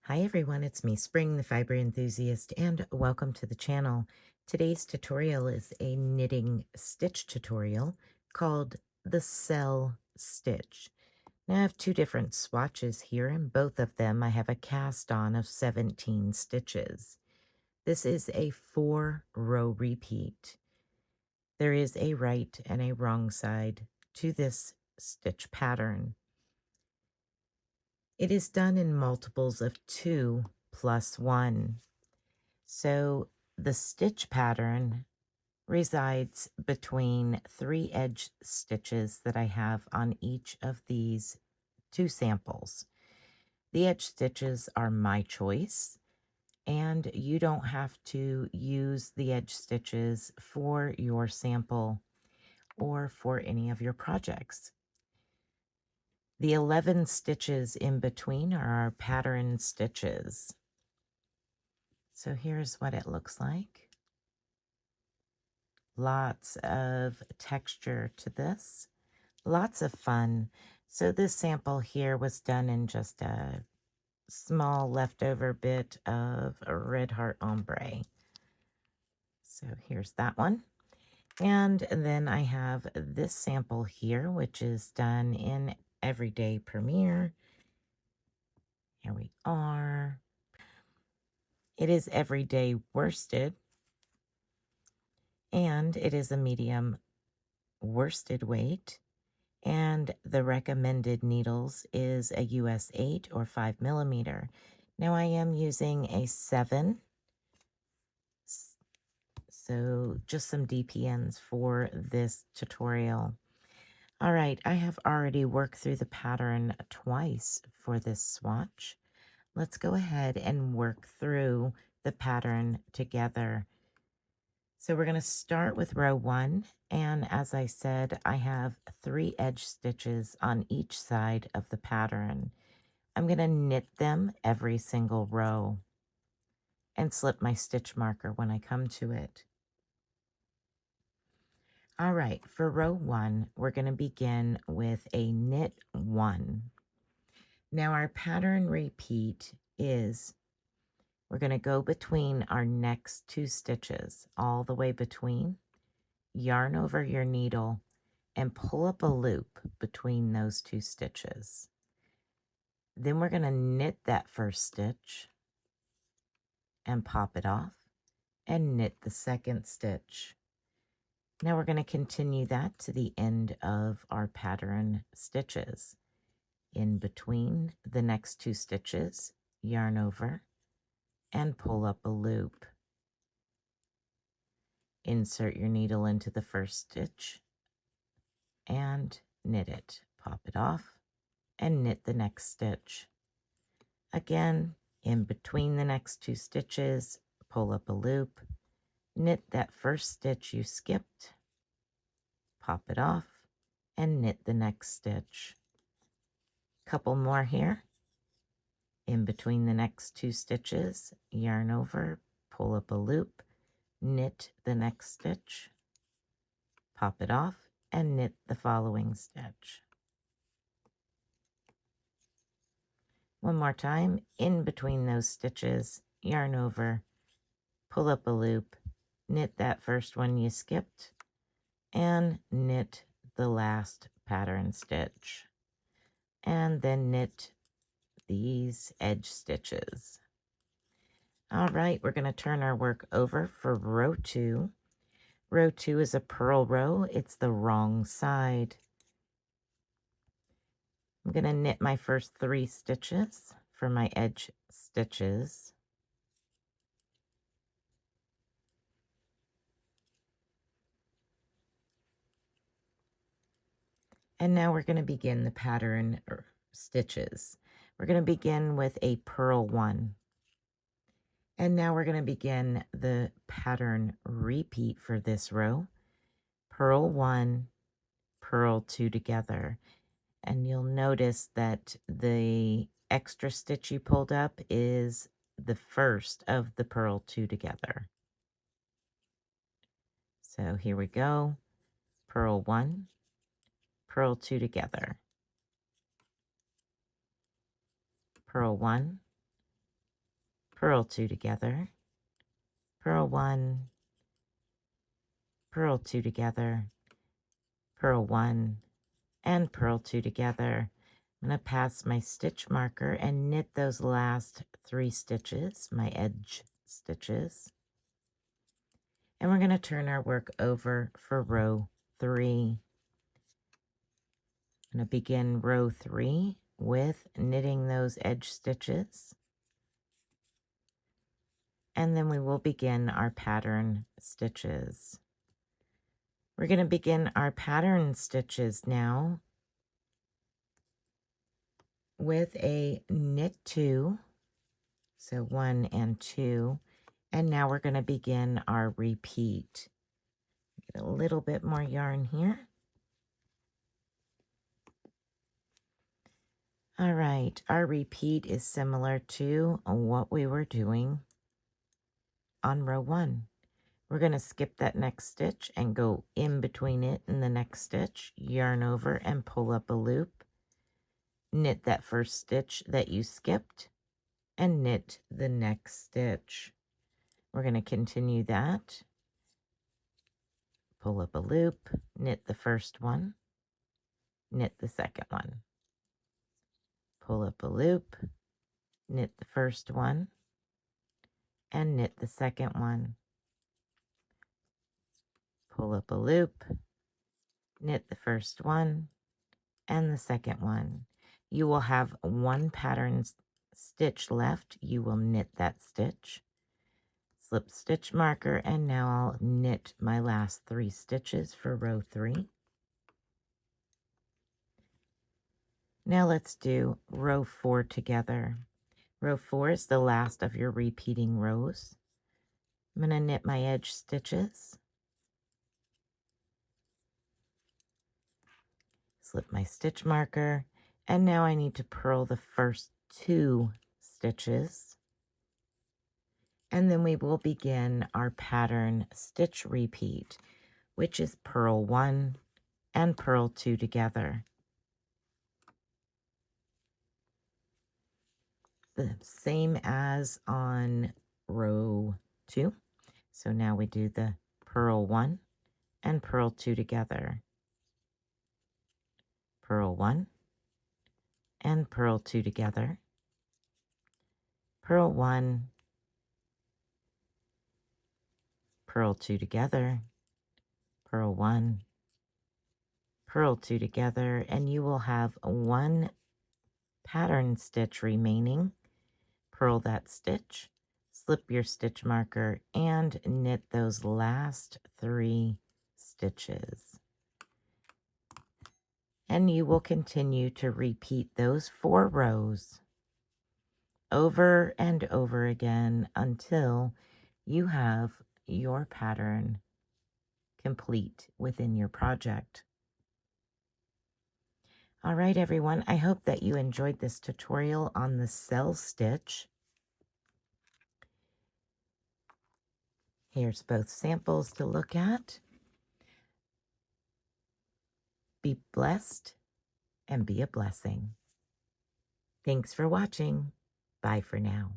Hi everyone, it's me, Spring, the fiber enthusiast, and welcome to the channel. Today's tutorial is a knitting stitch tutorial called the Cell Stitch. Now I have two different swatches here, and both of them I have a cast on of 17 stitches. This is a 4-row repeat. There is a right and a wrong side to this stitch pattern. It is done in multiples of 2 plus 1. So the stitch pattern resides between 3 edge stitches that I have on each of these two samples. The edge stitches are my choice, and you don't have to use the edge stitches for your sample or for any of your projects. The 11 stitches in between are our pattern stitches. So here's what it looks like. Lots of texture to this, lots of fun. So this sample here was done in just a small leftover bit of a red heart ombre. So here's that one. And then I have this sample here, which is done in Everyday Premiere. Here we are. It is Everyday Worsted, and it is a medium worsted weight, and the recommended needles is a US 8 or 5 mm. Now I am using a 7, so just some DPNs for this tutorial. All right, I have already worked through the pattern twice for this swatch. Let's go ahead and work through the pattern together. So we're going to start with row 1, and as I said, I have 3 edge stitches on each side of the pattern. I'm going to knit them every single row and slip my stitch marker when I come to it. All right, for row 1, we're going to begin with a knit 1. Now our pattern repeat is we're going to go between our next 2 stitches, all the way between, yarn over your needle, and pull up a loop between those 2 stitches. Then we're going to knit that first stitch and pop it off and knit the second stitch. Now we're going to continue that to the end of our pattern stitches. In between the next 2 stitches, yarn over and pull up a loop. Insert your needle into the first stitch and knit it. Pop it off and knit the next stitch. Again, in between the next 2 stitches, pull up a loop, knit that first stitch you skipped, pop it off, and knit the next stitch. Couple more here. In between the next 2 stitches, yarn over, pull up a loop, knit the next stitch, pop it off, and knit the following stitch. One more time, in between those stitches, yarn over, pull up a loop, knit that first one you skipped, and knit the last pattern stitch. And then knit these edge stitches. All right, we're going to turn our work over for row 2. Row 2 is a purl row. It's the wrong side. I'm going to knit my first 3 stitches for my edge stitches. And now we're going to begin the pattern stitches. We're going to begin with a purl 1. And now we're going to begin the pattern repeat for this row. Purl 1, purl 2 together. And you'll notice that the extra stitch you pulled up is the first of the purl 2 together. So here we go. Purl 1, purl 2 together. Purl 1, purl 2 together, purl 1, purl 2 together, purl 1, and purl 2 together. I'm going to pass my stitch marker and knit those last 3 stitches, my edge stitches. And we're going to turn our work over for row 3. I'm going to begin row 3 with knitting those edge stitches. And then we will begin our pattern stitches. We're going to begin our pattern stitches now with a knit 2, so 1 and 2, and now we're going to begin our repeat. Get a little bit more yarn here. All right, our repeat is similar to what we were doing on row 1. We're going to skip that next stitch and go in between it and the next stitch, yarn over and pull up a loop, knit that first stitch that you skipped, and knit the next stitch. We're going to continue that. Pull up a loop, knit the first one, knit the second one. Pull up a loop, knit the first one, and knit the second one. Pull up a loop, knit the first one, and the second one. You will have one pattern stitch left. You will knit that stitch. Slip stitch marker, and now I'll knit my last 3 stitches for row 3. Now let's do row 4 together. Row 4 is the last of your repeating rows. I'm going to knit my edge stitches. Slip my stitch marker, and now I need to purl the first 2 stitches. And then we will begin our pattern stitch repeat, which is purl 1 and purl 2 together. The same as on row 2. So now we do the purl 1 and purl 2 together. Purl 1 and purl 2 together. Purl 1, purl 2 together, purl 1, purl 2 together, and you will have 1 pattern stitch remaining. Purl that stitch, slip your stitch marker, and knit those last 3 stitches. And you will continue to repeat those 4 rows over and over again until you have your pattern complete within your project. All right, everyone, I hope that you enjoyed this tutorial on the cell stitch. Here's both samples to look at. Be blessed and be a blessing. Thanks for watching. Bye for now.